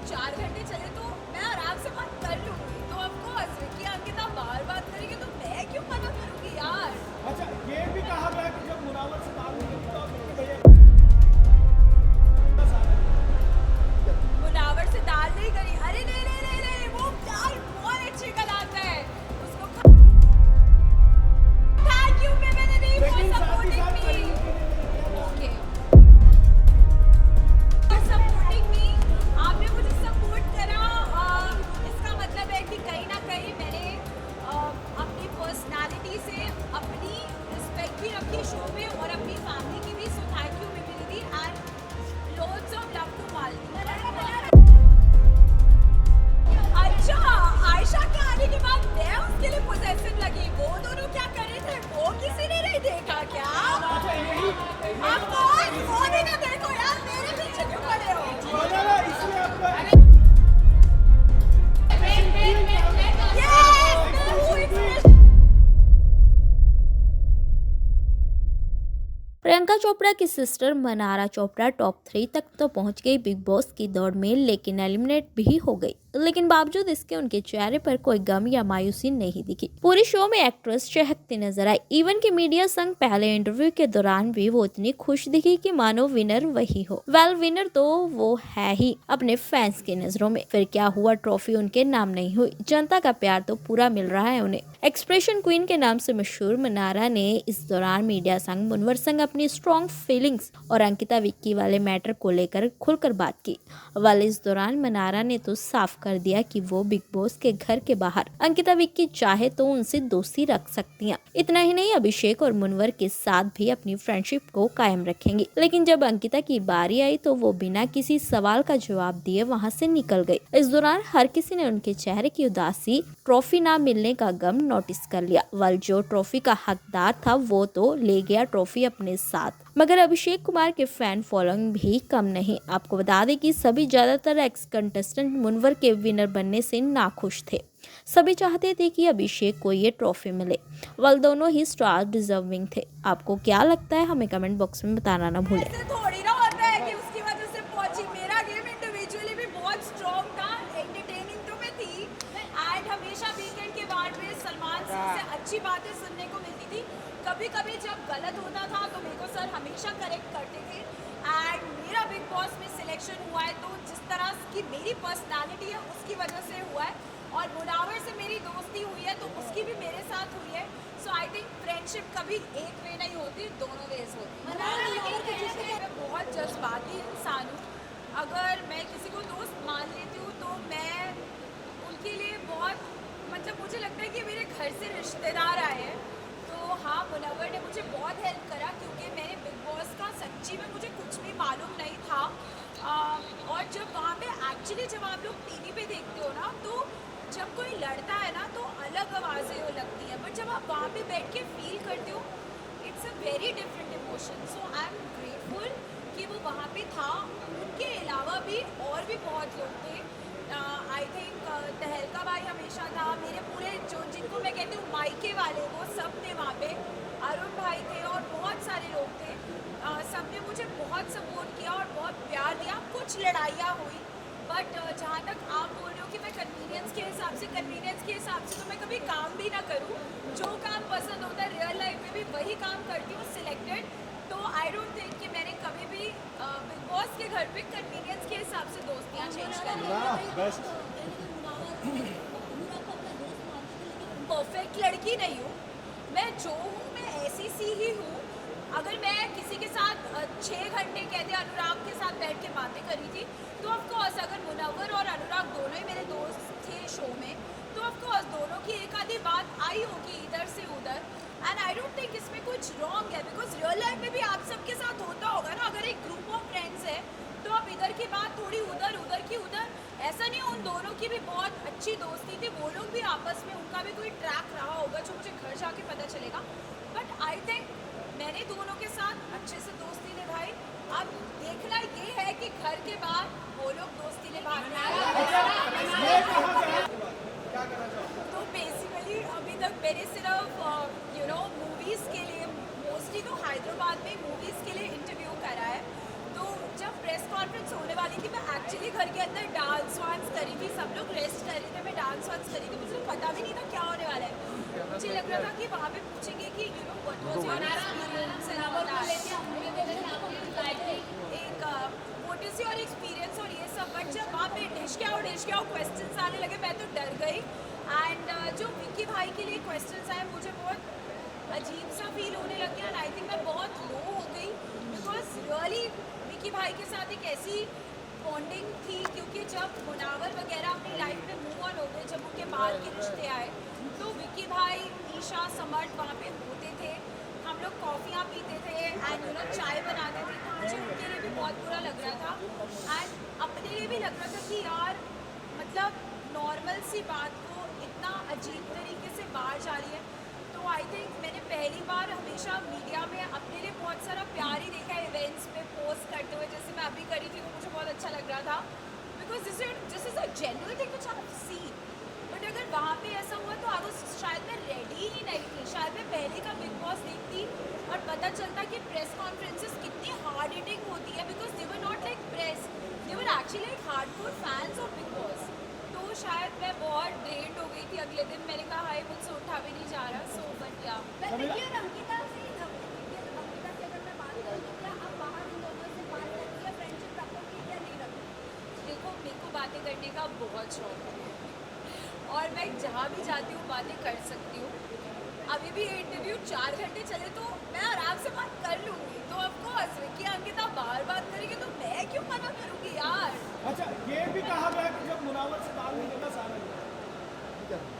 4 घंटे चले तो मैं आराम से बात कर लूँगी। तो ऑफकोर्स विक्की अंकिता बाहर बात करेंगे तो मैं क्यों मना करूँगी यार। अच्छा, ये भी कहा गया कि जब मुनावर से बात हुई तो आप विक्की भैया मुनावर से दाल नहीं करी। अरे नहीं नहीं नहीं नहीं, वो दाल बहुत अच्छी बनाता है। उसको थैंक यू मैंने नहीं लेकिन फॉर साथ ही सपोर्टिंग साथ मी। करीब ओके सपोर्टिंग मी, आपने मुझे सपोर्ट करा। इसका मतलब है कि कहीं ना कहीं मैंने अपनी पर्सनालिटी से अपनी रिस्पेक्ट भी रखी शो में और अपनी फैमिली की भी। So thank you Vicky and loads of love to Malti. अच्छा, आयशा के आने के बाद मैं उसके लिए पोजेसिव लगी। वो दोनों क्या कर रहे थे वो किसी ने नहीं देखा क्या? अच्छा, यही आप कौन? वो भी ना देखो यार, मेरे पीछे क्यों पड़े हो? वगैरह इसलिए आपका Yes, मैं हूँ इसमें। प्रियंका चोपड़ा की सिस्टर मनारा चोपड़ा टॉप 3 तक तो पहुंच गई बिग बॉस की दौड़ में, लेकिन एलिमिनेट भी हो गई। लेकिन बावजूद इसके उनके चेहरे पर कोई गम या मायूसी नहीं दिखी। पूरी शो में एक्ट्रेस चहकती नजर आई। इवन के मीडिया संग पहले इंटरव्यू के दौरान भी वो इतनी खुश दिखी कि मानो विनर वही हो। वेल, विनर तो वो है ही अपने फैंस की नजरों में। फिर क्या हुआ, ट्रॉफी उनके नाम नहीं हुई। जनता का प्यार तो पूरा मिल रहा है उन्हें। एक्सप्रेशन क्वीन के नाम से मशहूर मनारा ने इस दौरान मीडिया संग मुनवर संग अपनी स्ट्रॉन्ग फीलिंग्स और अंकिता विक्की वाले मैटर को लेकर खुलकर बात की। वाल इस दौरान मनारा ने तो साफ कर दिया कि वो बिग बॉस के घर के बाहर अंकिता विक्की चाहे तो उनसे दोस्ती रख सकती हैं। इतना ही नहीं, अभिषेक और मुनवर के साथ भी अपनी फ्रेंडशिप को कायम रखेंगी। लेकिन जब अंकिता की बारी आई तो वो बिना किसी सवाल का जवाब दिए वहां से निकल गई। इस दौरान हर किसी ने उनके चेहरे की उदासी, ट्रॉफी ना मिलने का गम नोटिस कर लिया। वाल जो ट्रॉफी का हकदार था वो तो ले गया ट्रॉफी अपने साथ। मगर अभिषेक कुमार के फैन फॉलोइंग भी कम नहीं। आपको बता दें कि सभी ज्यादातर एक्स कंटेस्टेंट मुनवर के विनर बनने से नाखुश थे। सभी चाहते थे कि अभिषेक को ये ट्रॉफी मिले। वाल दोनों ही स्टार डिजर्विंग थे। आपको क्या लगता है, हमें कमेंट बॉक्स में बताना ना भूलें। ऐसे थोड़ी ना होता है कि उसकी वजह से पहुंची। मेरा गेम इंडिविजुअली भी बहुत स्ट्रॉन्ग था, एंटरटेनिंग तो मैं थी एंड हमेशा वीकेंड के बाद में सलमान सर से अच्छी बातें सुनने को मिलती थी। कभी कभी जब गलत होता था तो मेरे को सर हमेशा करेक्ट करते थे। एंड मेरा बिग बॉस में सिलेक्शन हुआ है तो जिस तरह की मेरी पर्सनालिटी है उसकी वजह से हुआ है। और मुनावर से मेरी दोस्ती हुई है तो उसकी भी मेरे साथ हुई है। सो आई थिंक फ्रेंडशिप कभी एक वे नहीं होती, दोनों वेज होती है। मैं बहुत जज्बाती इंसान हूँ। अगर मैं किसी को दोस्त मान लेती हूँ तो मैं उनके लिए बहुत, मतलब मुझे लगता है कि मेरे घर से रिश्तेदार आए हैं। तो हाँ, मुनव्वर ने मुझे बहुत हेल्प करा क्योंकि मैंने बिग बॉस का सच्ची में मुझे कुछ भी मालूम नहीं था। और जब वहाँ पे एक्चुअली जब आप लोग टीवी पे देखते हो ना तो जब कोई लड़ता है ना तो अलग आवाज़ें वो लगती हैं, बट जब आप वहाँ पे बैठ के फील करते हो it's a very different emotion. So I am grateful कि वो वहाँ पे था। उनके अलावा भी और भी बहुत लोग थे। आई थिंक तहलका भाई हमेशा था। मेरे पूरे जो जिनको मैं कहती हूँ मायके वाले वो सब थे वहाँ पे। अरुण भाई थे और बहुत सारे लोग थे। सब ने मुझे बहुत सपोर्ट किया और बहुत प्यार दिया। कुछ लड़ाइयाँ हुई बट जहाँ तक आप बोल रहे हो कि मैं कन्वीनियंस के हिसाब से तो मैं कभी काम भी ना करूँ। जो काम पसंद होता है रियल लाइफ में भी वही काम करती हूँ सिलेक्टेड। तो आई डोंट थिंक कि मैंने कभी भी बिग बॉस के घर पे कन्वीनियंस के हिसाब से दोस्तियाँ चेंज करी। बेस्ट परफेक्ट लड़की नहीं हूँ मैं, जो हूँ मैं ऐसी सी ही हूँ। अगर मैं किसी के साथ 6 घंटे कहते अनुराग के साथ बैठ के बातें करी थी तो ऑफकोर्स अगर मुनव्वर और अनुराग दोनों ही मेरे दोस्त थे शो में तो ऑफकोर्स दोनों की एक आधी बात आई होगी इधर से उधर। एंड आई डोंट थिंक इसमें कुछ रॉन्ग है बिकॉज रियल लाइफ में भी आप सबके साथ होता होगा ना। अगर एक ग्रुप ऑफ फ्रेंड्स है तो आप इधर की बात थोड़ी उधर, उधर की उधर, ऐसा नहीं। उन दोनों की भी बहुत अच्छी दोस्ती थी। वो लोग भी आपस में, उनका भी कोई ट्रैक रहा होगा जो मुझे घर जाके पता चलेगा। बट आई थिंक मैंने दोनों के साथ अच्छे से दोस्ती निभाई। अब देखना ये है कि घर के बाद वो लोग दोस्ती निभाते हैं। तो बेसिकली अभी तक मैंने सिर्फ मूवीज़ के लिए, मोस्टली तो हैदराबाद में मूवीज़ के लिए इंटरव्यू करा है। तो जब प्रेस कॉन्फ्रेंस होने वाली थी मैं एक्चुअली घर के अंदर डांस सोचा था कि वहाँ पे पूछेंगे कि you know what was your experience and all that, एक व्हाट इज योर एक्सपीरियंस और ये सब, बट जब वहाँ पे डिश के आओ क्वेश्चंस आने लगे मैं तो डर गई। एंड जो विक्की भाई के लिए क्वेश्चंस आए मुझे बहुत अजीब सा फील होने लग गया एंड आई थिंक मैं बहुत लो हो गई बिकॉज रियली विक्की भाई के साथ एक ऐसी बॉन्डिंग थी, क्योंकि जब मुनावर वगैरह अपनी लाइफ में मूव ऑन हो गए, जब उनके बाहर के रिश्ते आए तो विक्की भाई, ईशा, समर्थ वहाँ पे होते थे, हम लोग कॉफ़ियाँ पीते थे एंड यू नो चाय बनाते थे, तो मुझे उनके लिए भी बहुत बुरा लग रहा था एंड अपने लिए भी लग रहा था कि यार मतलब नॉर्मल सी बात को इतना अजीब तरीके से बाहर जा रही है। तो आई थिंक मैंने पहली बार हमेशा मीडिया में अपने लिए बहुत सारा प्यार ही देखा है इवेंट्स पे पोस्ट करते हुए, जैसे मैं अभी करी थी तो मुझे बहुत अच्छा लग रहा था because this is a genuine thing which I have seen. But अगर वहाँ पे ऐसा हुआ तो आई वाज शायद मैं रेडी ही नहीं थी, शायद मैं पहले का बिग बॉस देखती और पता चलता कि प्रेस कॉन्फ्रेंसेस कितनी हार्ड हिटिंग होती है because they were not like press, they were actually like hardcore fans of big boss. तो शायद मैं बहुत ड्रेन्ड हो गई थी अगले दिन, मैंने कहा हाय मुझसे उठा भी नहीं जा रहा, सो बट या अंकिता से अगर मैं बात करूँ तो क्या आप बाहर उन दोनों से बात करती है, फ्रेंडशिप रखोगी या नहीं रखोगी? देखो मेरे को बातें करने का बहुत शौक है और मैं जहाँ भी जाती हूँ बातें कर सकती हूँ। अभी भी ये इंटरव्यू 4 घंटे चले तो मैं आराम से बात कर लूँगी, तो ऑफकोर्स विक्की अंकिता बाहर बात करेंगे तो मैं क्यों मना करूँगी यार। अच्छा, ये भी कहा गया कि जब मुनावर से दाल नहीं देता सारा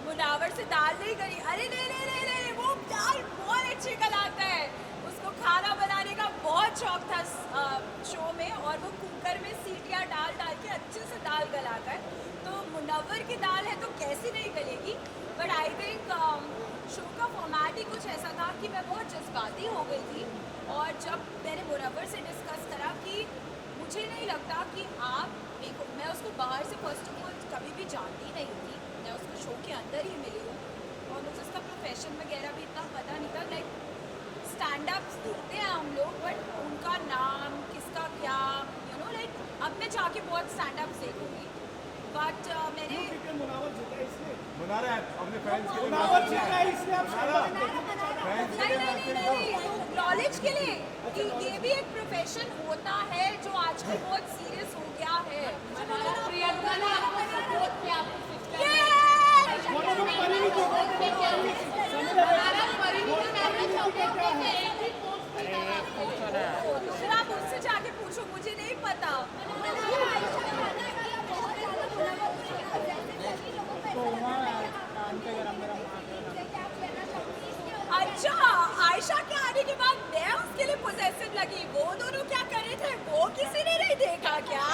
मुनावर से दाल नहीं करी, अरे नहीं वो दाल बहुत अच्छी गलाता है, उसको खाना बनाने का बहुत शौक था शो में और वो कुकर में सीटियाँ डाल के अच्छे से दाल गलाता है। तो मुनव्वर की दाल है तो कैसी नहीं गलेगी। बट आई थिंक शो का फॉर्मेट ही कुछ ऐसा था कि मैं बहुत जज्बाती हो गई थी और जब मैंने मुनव्वर से डिस्कस करा कि मुझे नहीं लगता कि आप मैं उसको बाहर से फर्स्ट ऑफ ऑल कभी भी जानती नहीं थी, मैं उसको शो के अंदर ही मिली हूँ और मुझे उसका प्रोफेशन वगैरह भी इतना पता नहीं था। लाइक स्टैंड अप्स देखते हैं हम लोग बट उनका नाम किसका क्या यू नो लाइक अब मैं जाके बहुत स्टैंड अप्स देखूँगी बट मैंने मुनावर जीता है इसलिए बना रहे हैं अपने फैंस के लिए। मुनावर जीता है इसलिए आप शायद नहीं नॉलेज के लिए कि ये भी एक प्रोफेशन होता है जो आजकल बहुत सीरियस हो गया है। तो फिर आप उससे जाके पूछो, मुझे नहीं पता। अच्छा, आयशा के आने के बाद मैं उसके लिए पोजेसिव लगी, वो दोनों क्या कर रहे थे वो किसी ने नहीं देखा क्या?